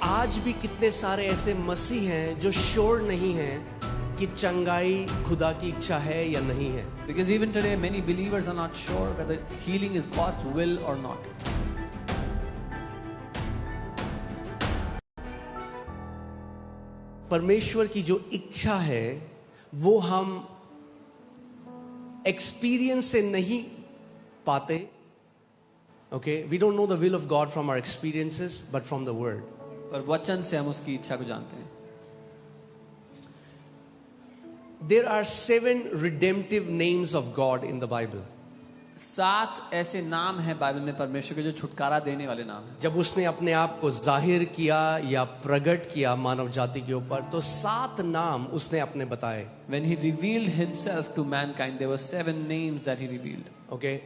आज भी कितने सारे ऐसे मसीह हैं जो श्योर नहीं हैं कि चंगाई खुदा की इच्छा है या नहीं है. Because even today, many believers are not sure whether healing is God's will or not. परमेश्वर की जो इच्छा है वो हम एक्सपीरियंस से नहीं पाते. Okay, we don't know the will of God from our experiences, but from the Word. पर वचन से हम उसकी इच्छा को जानते हैं. There are 7 redemptive names of God in the Bible. 7 ऐसे नाम हैं बाइबल में परमेश्वर के जो छुटकारा देने वाले नाम हैं. जब उसने अपने आप को जाहिर किया या प्रकट किया मानव जाति के ऊपर, तो 7 नाम उसने अपने बताए. When he revealed himself to mankind, there were 7 names that he revealed. Okay,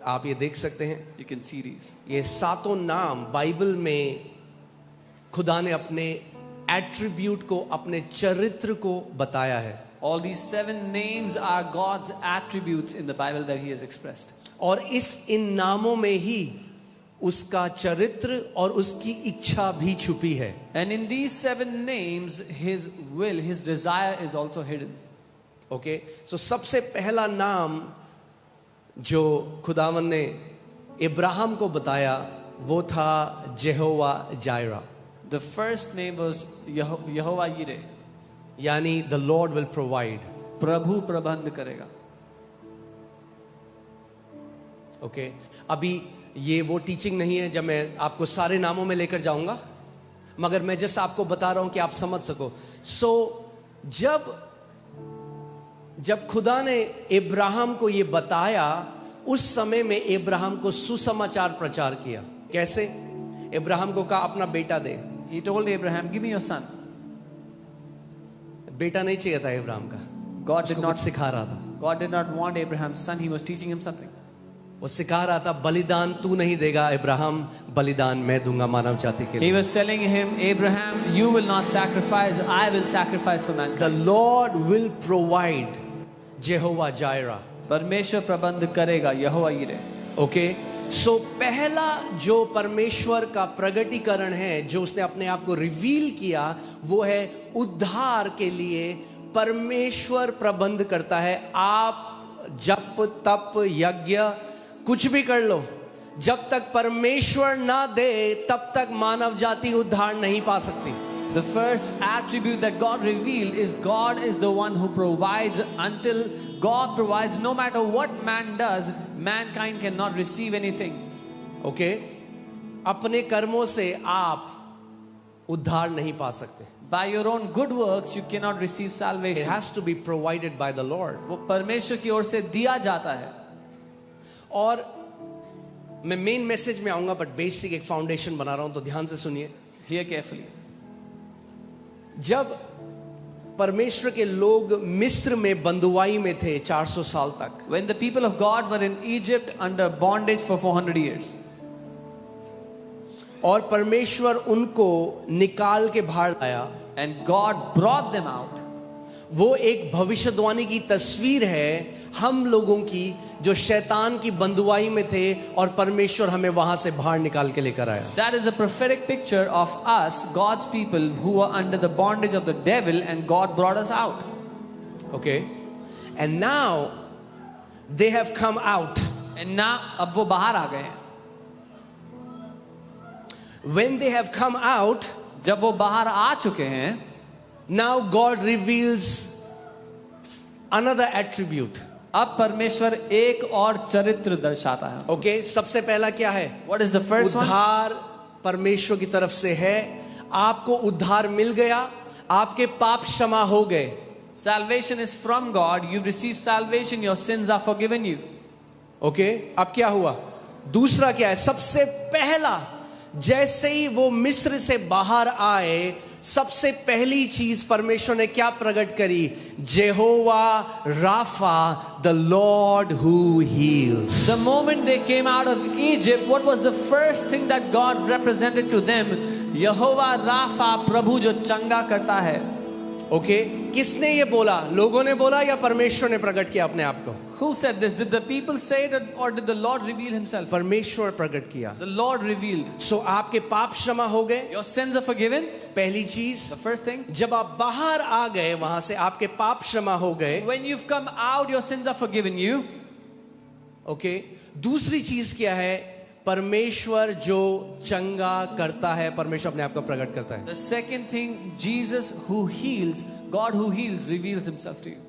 आप ये देख सकते हैं. You can see these. ये 7 नाम बाइबल में खुदा ने अपने एट्रीब्यूट को, अपने चरित्र को बताया है. All these 7 names are God's attributes in the Bible that he has expressed. और इन नामों में ही उसका चरित्र और उसकी इच्छा भी छुपी है. And in these 7 names, his will, his desire is also hidden. Okay, so सबसे पहला नाम जो खुदावन ने इब्राहिम को बताया वो था जेहोवा Zaira. The first name was Yehovah Yireh. यानी the Lord will provide. प्रभु प्रबंध करेगा. ओके, अभी ये वो टीचिंग नहीं है जब मैं आपको सारे नामों में लेकर जाऊंगा, मगर मैं जस्ट आपको बता रहा हूं कि आप समझ सको. जब खुदा ने इब्राहिम को ये बताया, उस समय में इब्राहिम को सुसमाचार प्रचार किया. कैसे? इब्राहिम को कहा अपना बेटा दे. He told Abraham, give me your son. बेटा नहीं चाहिए था इब्राहिम का. God did not सिखा रहा था. God did not want Abraham's son. He was teaching him something. वो सिखा रहा था, बलिदान तू नहीं देगा इब्राहिम, बलिदान मैं दूंगा मानव जाति के लिए. He was telling him, Abraham, you will not sacrifice, I will sacrifice for mankind. The Lord will provide. जेहोवा Zaira. परमेश्वर प्रबंध करेगा. यहोवा यिरे. ओके, सो पहला जो परमेश्वर का प्रगटीकरण है, जो उसने अपने आप को रिवील किया, वो है उद्धार के लिए परमेश्वर प्रबंध करता है. आप जप तप यज्ञ कुछ भी कर लो, जब तक परमेश्वर ना दे तब तक मानव जाति उद्धार नहीं पा सकती. The first attribute that God revealed is God is the one who provides. Until God provides, no matter what man does, mankind cannot receive anything. Okay? अपने कर्मों से आप उद्धार नहीं पा सकते. By your own good works, you cannot receive It salvation. has to be provided by the Lord. वो परमेश्वर की ओर से दिया जाता है. और मैं मेन मैसेज में आऊंगा, बट बेसिक एक फाउंडेशन बना रहा हूं, तो ध्यान से सुनिए. Hear carefully. जब परमेश्वर के लोग मिस्र में बंदुआई में थे 400 साल तक, When the people of God were in Egypt under bondage for 400 years, और परमेश्वर उनको निकाल के बाहर लाया, and God brought them out, वो एक भविष्यवाणी की तस्वीर है हम लोगों की जो शैतान की बंदुआई में थे और परमेश्वर हमें वहां से बाहर निकाल के लेकर आया. that is a prophetic picture of us, God's people, who were under the bondage of the devil, and God brought us out. Okay, and now they have come out. And now अब वो बाहर आ गए हैं. When they have come out, जब वो बाहर आ चुके हैं, now God reveals another attribute. अब परमेश्वर एक और चरित्र दर्शाता है. Okay, सबसे पहला क्या है? What is the first one? उद्धार परमेश्वर की तरफ से है. आपको उद्धार मिल गया, आपके पाप क्षमा हो गए. Salvation is from God. You receive salvation. Your sins are forgiven you. Okay, अब क्या हुआ? दूसरा क्या है? सबसे पहला, जैसे ही वो मिस्र से बाहर आए, सबसे पहली चीज परमेश्वर ने क्या प्रकट करी? Jehovah Rapha, the Lord who heals. The moment they came out of Egypt, what was the first thing that God represented to them? यहोवा राफा, प्रभु जो चंगा करता है. ओके, किसने ये बोला? लोगों ने बोला या परमेश्वर ने प्रकट किया अपने आप को? Who said this? Did the people say it or did the Lord reveal himself? परमेश्वर प्रकट किया. The Lord revealed. सो आपके पाप क्षमा हो गए. Your sins are forgiven. पहली चीज, The first thing. जब आप बाहर आ गए वहां से, आपके पाप क्षमा हो गए. When you've come out, your sins are forgiven you. Okay. दूसरी चीज क्या है? परमेश्वर जो चंगा करता है, परमेश्वर अपने आप को प्रकट करता है. The second thing, Jesus who heals, God who heals, reveals himself to you.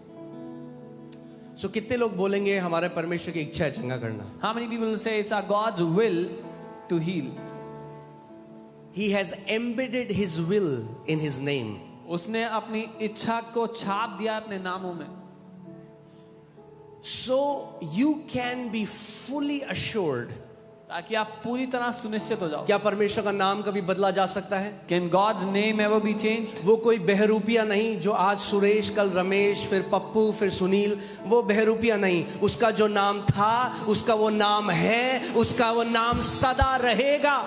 सो कितने लोग बोलेंगे हमारे परमेश्वर की इच्छा है चंगा करना? How many people will say it's our God's will to heal? He has embedded his will in his name. उसने अपनी इच्छा को छाप दिया अपने नामों में. So you can be fully assured. ताकि आप पूरी तरह सुनिश्चित हो जाओ. क्या परमेश्वर का नाम कभी बदला जा सकता है? Can God's name ever be changed? वो कोई बहरूपिया नहीं जो आज सुरेश, कल रमेश, फिर पप्पू, फिर सुनील. वो बहरूपिया नहीं. उसका जो नाम था, उसका वो नाम है, उसका वो नाम सदा रहेगा.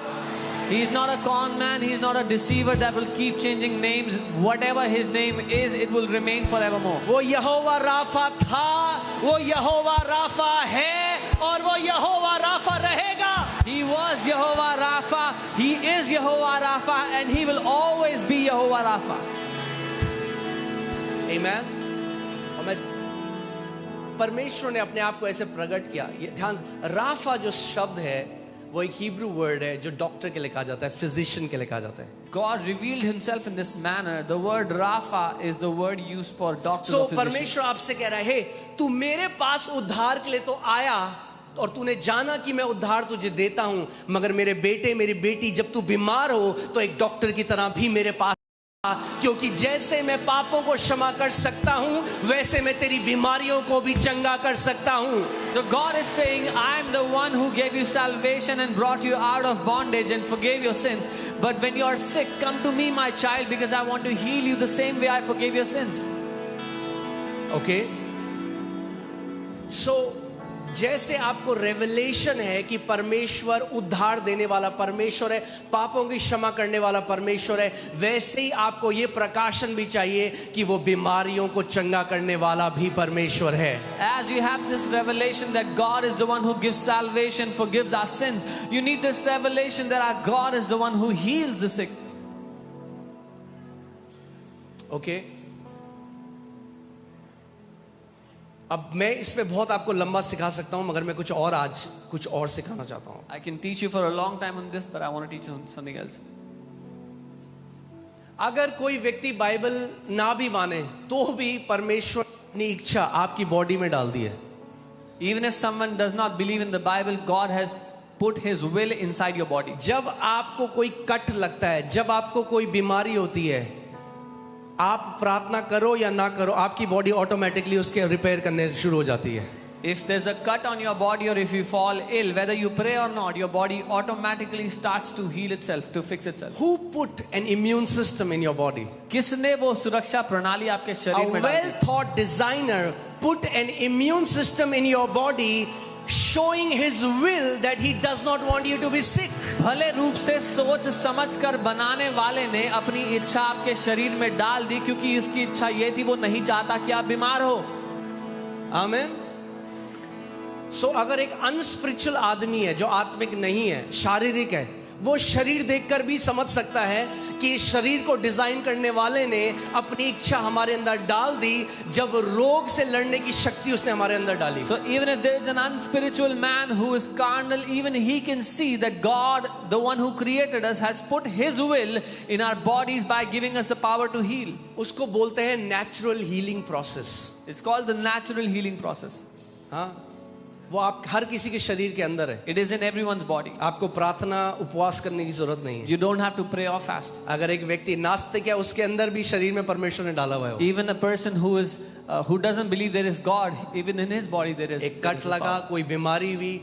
He is not a con man. He is not a deceiver that will keep changing names. Whatever his name is, it will remain forevermore. वो यहोवा राफा था, वो यहोवा राफा है, और वो यहोवा राफा रहेगा. He was Jehovah Rapha. He is Jehovah Rapha, and he will always be Jehovah Rapha. Amen. और मैं परमेश्वर ने अपने आप को ऐसे प्रकट किया. ये ध्यान, राफा जो शब्द है वो एक हिब्रू वर्ड है जो डॉक्टर के लिए कहा जाता है, फिजिशियन के लिए कहा जाता है. God revealed himself in this manner. The word Rapha is the word used for doctor So or physician. परमेश्वर आपसे कह रहा है, हे तू मेरे पास उद्धार के लिए तो आया और तूने जाना कि मैं उद्धार तुझे देता हूं, मगर मेरे बेटे, मेरी बेटी, जब तू बीमार हो तो एक डॉक्टर की तरह भी मेरे पास, क्योंकि जैसे मैं पापों को क्षमा कर सकता हूं वैसे मैं तेरी बीमारियों को भी चंगा कर सकता हूं. So God is saying, I am the one who gave you salvation and brought you out of bondage and forgave your sins. But when you are sick, come to me, my child, because I want to heal you the same way I forgave your sins. Okay? So जैसे आपको revelation है कि परमेश्वर उद्धार देने वाला परमेश्वर है, पापों की क्षमा करने वाला परमेश्वर है, वैसे ही आपको ये प्रकाशन भी चाहिए कि वो बीमारियों को चंगा करने वाला भी परमेश्वर है. As you have this revelation that God is the one who gives salvation, forgives our sins, you need this revelation that our God is the one who heals the sick. Okay? अब मैं इसमें बहुत आपको लंबा सिखा सकता हूं, मगर मैं कुछ और सिखाना चाहता हूं. I can teach you for a long time on this, but I want to teach you something else. अगर कोई व्यक्ति बाइबल ना भी माने तो भी परमेश्वर अपनी इच्छा आपकी बॉडी में डाल दी है. Even if someone does not believe in the Bible, God has put his will inside your body. जब आपको कोई कट लगता है, जब आपको कोई बीमारी होती है, आप प्रार्थना करो या ना करो, आपकी बॉडी ऑटोमेटिकली उसके रिपेयर करने शुरू हो जाती है. If there's a cut on your body or if you fall ill, whether you pray or not, your body automatically starts to heal itself, to fix itself. Who put an immune system in your body? किसने वो सुरक्षा प्रणाली आपके A शरीर में डाली? well thought designer put an immune system in your body, showing his will that he does not want you to be sick. भले रूप से सोच समझ कर बनाने वाले ने अपनी इच्छा आपके शरीर में डाल दी, क्योंकि इसकी इच्छा ये थी, वो नहीं चाहता कि आप बीमार हो. आमीन. सो अगर एक अनस्पिरिचुअल आदमी है जो आत्मिक नहीं है, शारीरिक है, वो शरीर देखकर भी समझ सकता है कि इस शरीर को डिजाइन करने वाले ने अपनी इच्छा हमारे अंदर डाल दी, जब रोग से लड़ने की शक्ति उसने हमारे अंदर डाली. So even if there is an unspiritual man who is carnal, even he can see that God, the one who created us, has put his will in our bodies by giving us the power to heal. उसको बोलते हैं natural healing process. It's called the natural healing process. हाँ, वो आप हर किसी के शरीर के अंदर है. It is in everyone's body. आपको प्रार्थना उपवास करने की जरूरत नहीं है. You don't have to pray or fast. अगर एक व्यक्ति नास्तिक है, उसके अंदर भी शरीर में परमेश्वर ने डाला हुआ है. Even a person who doesn't believe there is God, even in his body there is. एक कट लगा, कोई बीमारी हुई,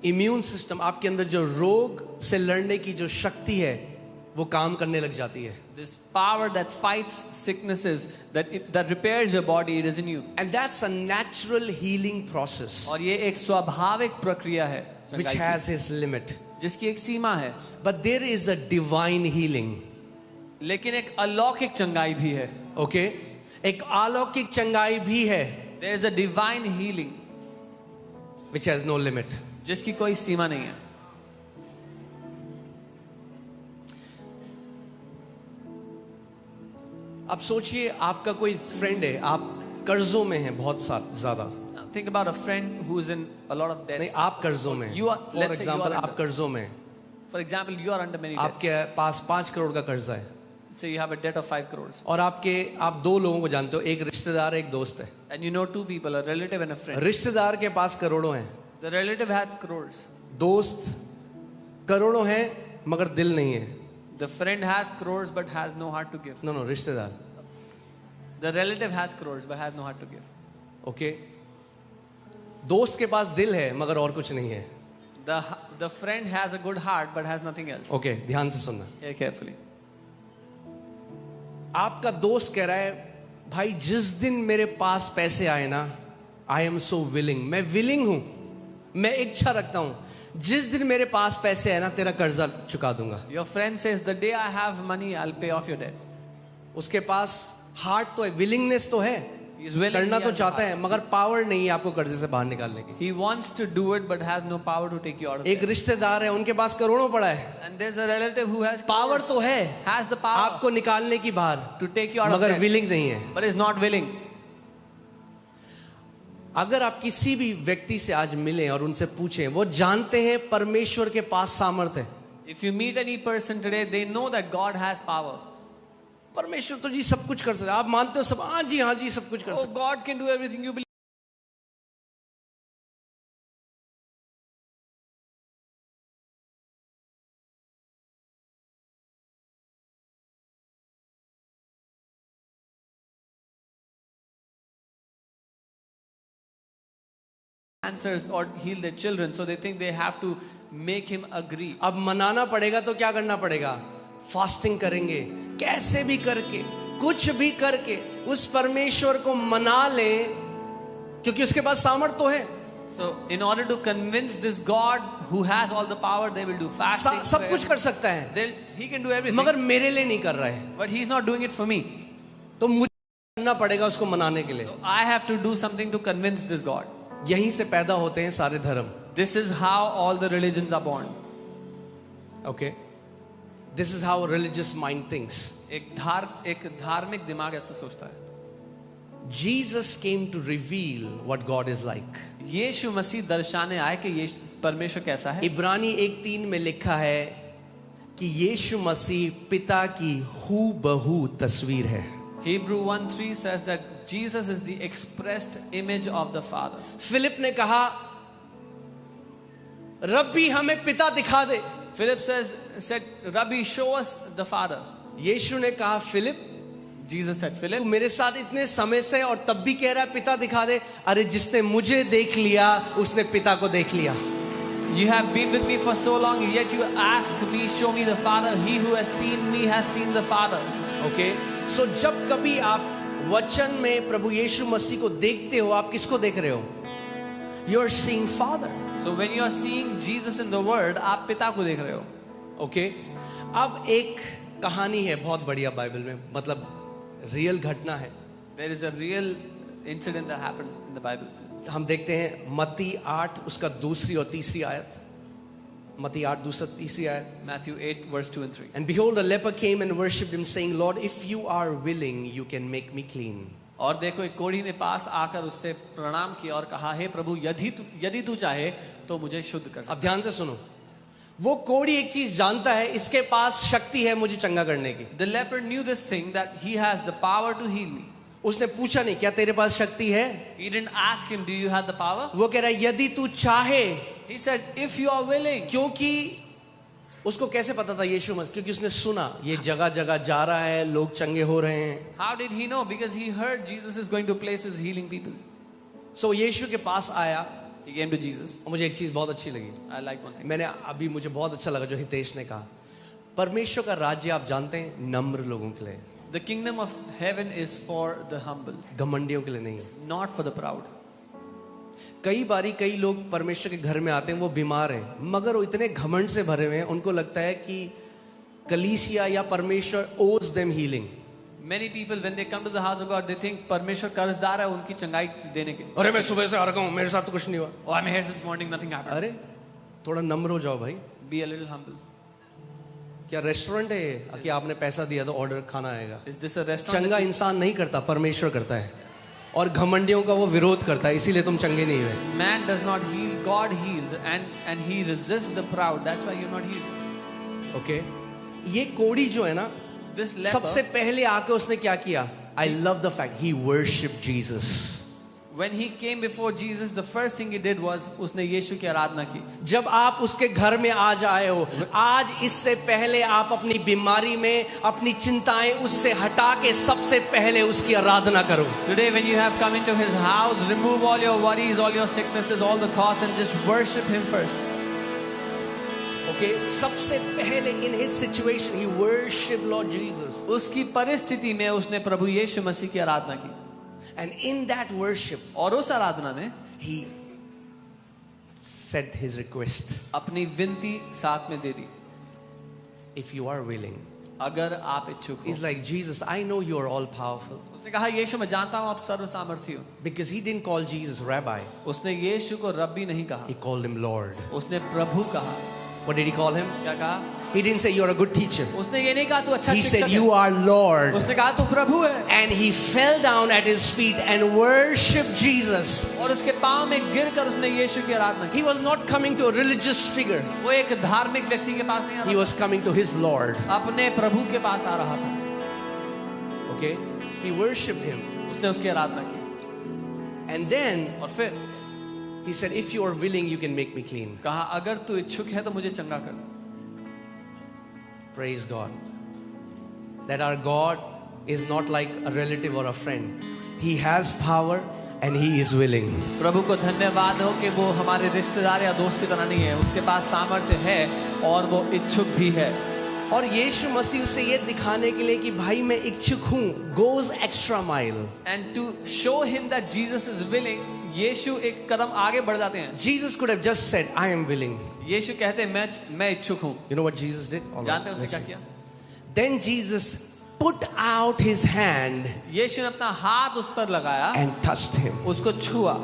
इम्यून सिस्टम आपके अंदर जो रोग से लड़ने की जो शक्ति है वो काम करने लग जाती है. This power that fights sicknesses, that repairs your body, it is in you. And that's a natural healing process और ये एक स्वाभाविक प्रक्रिया है which has its limit. जिसकी एक सीमा है. But there is a divine healing. लेकिन एक अलौकिक चंगाई भी है. Okay? एक अलौकिक चंगाई भी है. There is a divine healing. which has no limit. जिसकी कोई सीमा नहीं है. आप सोचिए, आपका कोई फ्रेंड है, आप कर्जों में हैं बहुत ज्यादा. Now, think about a friend who is in a lot of debts. नहीं, आप कर्जों में. You are, for let's say you example, are आप under, कर्जों में. for example, you are under many debts. आपके पास 5 करोड़ का कर्जा है. Say you have a debt of 5 crores. और आप 2 लोगों को जानते हो, एक रिश्तेदार, एक दोस्त है. And you know 2 people, a relative and a friend. रिश्तेदार के पास करोड़ों हैं, The relative has crores. दोस्त करोड़ों हैं मगर दिल नहीं है. The friend has crores but has no heart to give. No रिश्तेदार. The relative has crores but has no heart to give. Okay. दोस्त के पास दिल है मगर और कुछ नहीं है. The friend has a good heart but has nothing else. Okay, ध्यान से सुनना. Hear carefully. आपका दोस्त कह रहा है, भाई जिस दिन मेरे पास पैसे आए ना, आई एम सो विलिंग, मैं विलिंग हूं, मैं इच्छा रखता हूं, जिस दिन मेरे पास पैसे आए ना तेरा कर्जा चुका दूंगा. Your friend says, the day I have money, I'll pay off your debt. उसके पास हार्ट तो है, विलिंगनेस तो है, He is willing, करना he तो has चाहता heart. है मगर पावर नहीं है आपको कर्जे से बाहर निकालने की. He wants to do it but has no power to take you out of एक it. रिश्तेदार है, उनके पास करोड़ों पड़ा है, And there's a relative who has power crores, तो है has the power आपको निकालने की बाहर, to take you out of मगर debt, विलिंग नहीं है. but is not willing. अगर आप किसी भी व्यक्ति से आज मिलें और उनसे पूछें, वो जानते हैं परमेश्वर के पास सामर्थ है. If you meet any person today, they know that God has power. परमेश्वर तो जी सब कुछ कर सकता है. आप मानते हो सब? हाँ जी सब कुछ कर Oh, सकता God can do everything. You believe. Answers or heal their children, so they think they have to make him agree. है. अब मनाना पड़ेगा तो क्या करना पड़ेगा? फास्टिंग करेंगे, कैसे भी करके, कुछ भी करके उस परमेश्वर को मना ले, क्योंकि उसके पास सामर्थ तो है. So, in order to convince this God who has all the power, they will do fasting. सब कुछ कर सकता है, He can do everything, मगर मेरे लिए नहीं कर रहा है. but He's not doing it for me. तो मुझे करना पड़ेगा उसको मनाने के लिए. So I have to do something to convince this God. यहीं से पैदा होते हैं सारे धर्म. This is how all the religions are born. Okay, this is how religious mind thinks. एक धार्मिक दिमाग ऐसा सोचता है. Jesus came to reveal what God is like. यीशु मसीह दर्शाने आए कि ये परमेश्वर कैसा है. इब्रानी 1:3 में लिखा है कि यीशु मसीह पिता की हूबहू तस्वीर है. Hebrew 1:3 says that Jesus is the expressed image of the Father. Philip ने कहा, रब्बी हमें पिता दिखा दे. Philip said, Rabbi, show us the Father. यीशु ने कहा, फिलिप, Jesus said, तू Philip, मेरे साथ इतने समय से और तब भी कह रहा है पिता दिखा दे. अरे जिसने मुझे देख लिया उसने पिता को देख लिया. you have been with me for so long, yet you ask me, show me the Father. He who has seen me has seen the Father. Okay, so जब कभी आप वचन में प्रभु यीशु मसीह को देखते हो, आप किसको देख रहे हो? You are seeing father. So when you are seeing Jesus in the Word, आप पिता को देख रहे हो. ओके, अब एक कहानी है बहुत बढ़िया बाइबल में, मतलब रियल घटना है. There is a real incident that happened in the Bible. हम देखते हैं मत्ती 8 उसका 2 और 3 आयत. मत्ती 8 2 3 आयत. Matthew 8 verse 2 and 3. And behold, a leper came and worshipped him, saying, Lord, if you are willing, you can make me clean. और देखो, एक कोढ़ी ने पास आकर उससे प्रणाम किया और कहा, हे प्रभु, यदि तू चाहे तो मुझे शुद्ध कर. अब ध्यान से सुनो. वो कोढ़ी एक चीज जानता है, इसके पास शक्ति है मुझे चंगा करने की. The leper knew this thing, that he has the power to heal me. उसने पूछा नहीं, क्या तेरे पास शक्ति है? He didn't ask him, do you have the power? वो कह रहा है, यदि तू चाहे. He said, if you are willing. क्योंकि उसको कैसे पता था यीशु मसीह? क्योंकि उसने सुना ये जगह जगह जा रहा है, लोग चंगे हो रहे हैं. How did he know? Because he heard Jesus is going to places healing people. सो यीशु के पास आया. He came to Jesus. मुझे एक चीज बहुत अच्छी लगी. I like one thing. मुझे बहुत अच्छा लगा जो हितेश ने कहा. परमेश्वर का राज्य आप जानते हैं नम्र लोगों के लिए. The kingdom of heaven is for the humble, घमंडियों के लिए नहीं. not for the proud. कई लोग परमेश्वर के घर में आते हैं, वो बीमार हैं, मगर वो इतने घमंड से भरे हुए हैं, उनको लगता है कि कलीसिया या परमेश्वर owes them healing. Many people when they come to the house of God, they think परमेश्वर कर्जदार है उनकी चंगाई देने के. अरे मैं सुबह से आ रखा हूँ, मेरे साथ तो कुछ नहीं हुआ. Oh, I'm here since morning, nothing happened. अरे थोड़ा नम्र हो जाओ भाई. Be a little humble. क्या रेस्टोरेंट है ये कि आपने पैसा दिया तो ऑर्डर खाना आएगा? Is this a restaurant? चंगा इंसान नहीं करता, परमेश्वर करता है. और घमंडियों का वो विरोध करता है, इसीलिए तुम चंगे नहीं हुए. Man does not heal, God heals, and He resists the proud. That's why you're not healed. Okay, ये कोड़ी जो है ना, This leper, सबसे पहले आके उसने क्या किया? I love the fact he worshipped Jesus. when he came before Jesus, the first thing he did was उसने यीशु की आराधना की. जब आप उसके घर में आज आए हो, आज इससे पहले आप अपनी बीमारी में अपनी चिंताएं उससे हटा के सबसे पहले उसकी आराधना करो. Today, when you have come into His house, remove all your worries, all your sicknesses, all the thoughts, and just worship Him first. Okay, सबसे पहले in his situation he worshiped Lord Jesus. उसकी परिस्थिति में उसने प्रभु यीशु मसीह की आराधना की. And in that worship और उस आराधना में he said his request. अपनी विनती साथ में दे दी. If you are willing. अगर आप इच्छुक हो. He's like, Jesus, I know you are all powerful. उसने कहा यीशु मैं जानता हूँ आप सर्व सामर्थी हो. Because he didn't call Jesus rabbi. उसने यीशु को रब्बी नहीं कहा. He called him Lord. उसने प्रभु कहा. What did he call him? क्या कहा? He didn't say you're a good teacher. उसने ये नहीं कहा तू अच्छा He शिक्षक said है. you are Lord. उसने कहा तू प्रभु है. And he fell down at his feet and worshiped Jesus. और उसके पांव में गिरकर उसने यीशु की आराधना की. He was not coming to a religious figure. वो एक धार्मिक व्यक्ति के पास नहीं आ He रहा was coming to his Lord. था. अपने प्रभु के पास आ रहा था. Okay? He worshipped him. उसने उसकी आराधना की. And then और फिर he said, if you are willing, you can make me clean. कहा अगर तू इच्छुक है तो मुझे चंगा कर. Praise God. That our God is not like a relative or a friend. He has power and he is willing. प्रभु को धन्यवाद हो कि वो हमारे रिश्तेदार या दोस्त की तरह नहीं है. उसके पास सामर्थ्य है और वो इच्छुक भी है. और यीशु मसीह उसे ये दिखाने के लिए कि भाई मैं इच्छुक हूँ, goes extra mile. And to show him that Jesus is willing, यीशु एक कदम आगे बढ़ जाते हैं. Jesus could have just said, I am willing. यीशु कहते हैं मैं इच्छुक हूँ. You know what Jesus did? All right, जानते हैं उसने let's क्या see. किया? Then Jesus put out his hand यीशु ने अपना हाथ उस पर लगाया, and touched him. उसको छुआ.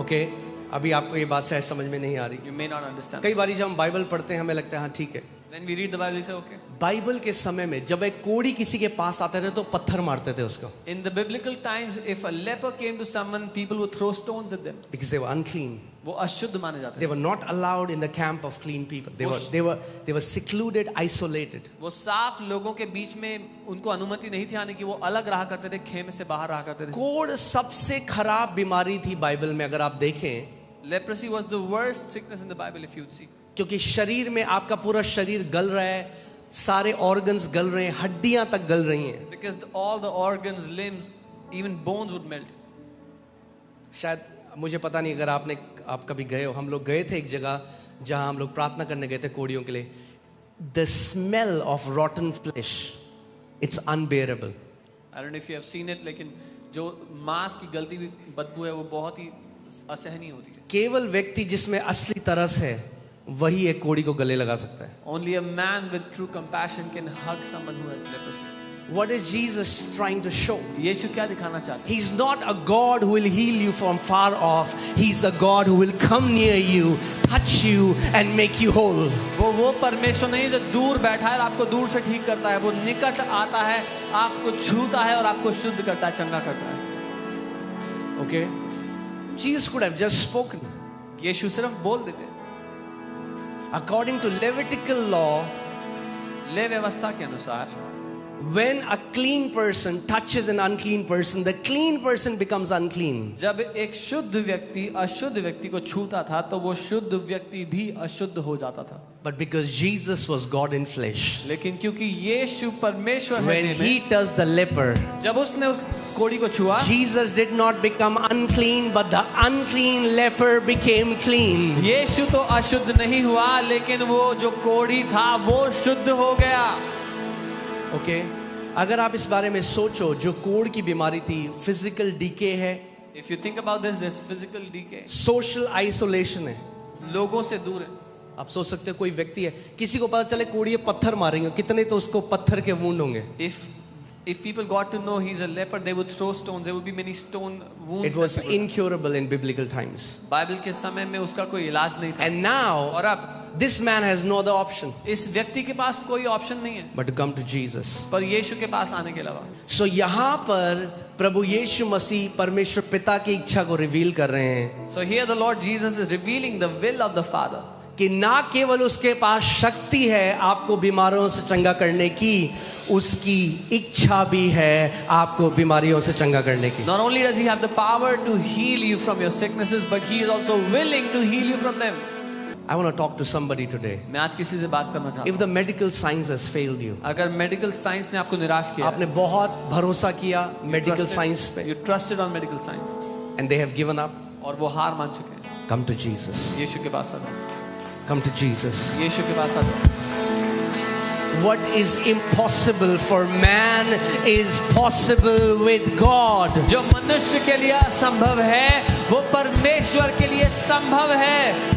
Okay? अभी आपको ये बात शायद समझ में नहीं आ रही. You may not understand. कई बार जब हम बाइबल पढ़ते हैं हमें लगता है हाँ ठीक है. When we read the Bible, we say okay. Bible के समय में जब एक कोढ़ी किसी के पास आते थे तो पत्थर मारते थे उसको. In the biblical times, if a leper came to someone, people would throw stones at them. Because they were unclean. वो अशुद्ध माने जाते They थे. were not allowed in the camp of clean people. They were secluded, isolated. वो साफ लोगों के बीच में उनको अनुमति नहीं थी आने की. वो अलग रहा करते थे, खेमे से बाहर रहा करते थे. कोढ़ सबसे खराब बीमारी थी बाइबल में अगर आप देखें. Leprosy was the worst sickness in the Bible, if you'd see. क्योंकि शरीर में आपका पूरा शरीर गल रहा है, सारे ऑर्गन्स गल रहे हैं, हड्डियां तक गल रही हैं. Because all the organs, limbs, even bones would melt. शायद मुझे पता नहीं अगर आप कभी गए हो. हम लोग गए थे एक जगह जहां हम लोग प्रार्थना करने गए थे कोढ़ियों के लिए. The smell of rotten flesh, it's unbearable. I don't know if you have seen it, लेकिन जो मांस की गलती हुई बदबू है वो बहुत ही असहनीय होती है. केवल व्यक्ति जिसमें असली तरस है वही एक कोढ़ी को गले लगा सकता है. Only a man with true compassion can hug someone who has leprosy. What is Jesus trying to show? यीशु क्या दिखाना चाहते हैं? He's not a God who will heal you from far off. He's the God who will come near you, touch you and make you whole. वो परमेश्वर नहीं जो दूर बैठा है और आपको दूर से ठीक करता है. वो निकट आता है, आपको छूता है और आपको शुद्ध करता है, चंगा करता है. Okay? Jesus could have just spoken. यीशु सिर्फ बोल देते. According to Levitical law, ले व्यवस्था के अनुसार when a clean person touches an unclean person, the clean person becomes unclean. जब एक शुद्ध व्यक्ति अशुद्ध व्यक्ति को छूता था तो वो शुद्ध व्यक्ति भी अशुद्ध हो जाता था. But because Jesus was God in flesh, लेकिन क्योंकि यीशु परमेश्वर है when देह he में, touched the leper, जब उसने उस कोढ़ी को छुआ, Jesus did not become unclean, but the unclean leper became clean. यीशु तो अशुद्ध नहीं हुआ लेकिन वो जो कोढ़ी था वो शुद्ध हो गया. Okay? अगर आप इस बारे में सोचो, जो कोढ़ की बीमारी थी, फिजिकल डीके है, If you think about this, there's physical decay. Social isolation है, लोगों से दूर है. आप सोच सकते हो कोई व्यक्ति है, किसी को पता चले कोड़िए पत्थर मारेंगे, कितने तो उसको पत्थर के वुंड होंगे. If people got to know he's a leper, they would throw stones. There would be many stone wounds. It was that people- incurable in biblical times. Bible के समय में उसका कोई इलाज नहीं था. And now और अब this man has no other option इस व्यक्ति के पास कोई ऑप्शन नहीं है but to come to Jesus. पर यीशु के पास आने के अलावा. So यहाँ पर प्रभु यीशु मसीह परमेश्वर पिता की इच्छा को रिवील कर रहे हैं So here the Lord Jesus is revealing the will of the Father. कि ना केवल उसके पास शक्ति है आपको बीमारियों से चंगा करने की, उसकी इच्छा भी है आपको बीमारियों से चंगा करने की. Not only does he have the power to heal you from your sicknesses, but he is also willing to heal you from them. I want to talk to somebody today. मैं आज किसी से बात करना चाहता If the medical science has failed you, हूँ. अगर medical science ने आपको निराश किया, आपने बहुत भरोसा किया मेडिकल साइंस पे, you trusted on medical science, and they have given up, और वो हार मान चुके हैं, come to Jesus. यीशु के पास आ जाओ. Come to Jesus. यीशु के पास आ जाओ. What is impossible for man is possible with God. जो मनुष्य के लिए असंभव है वो परमेश्वर के लिए संभव है.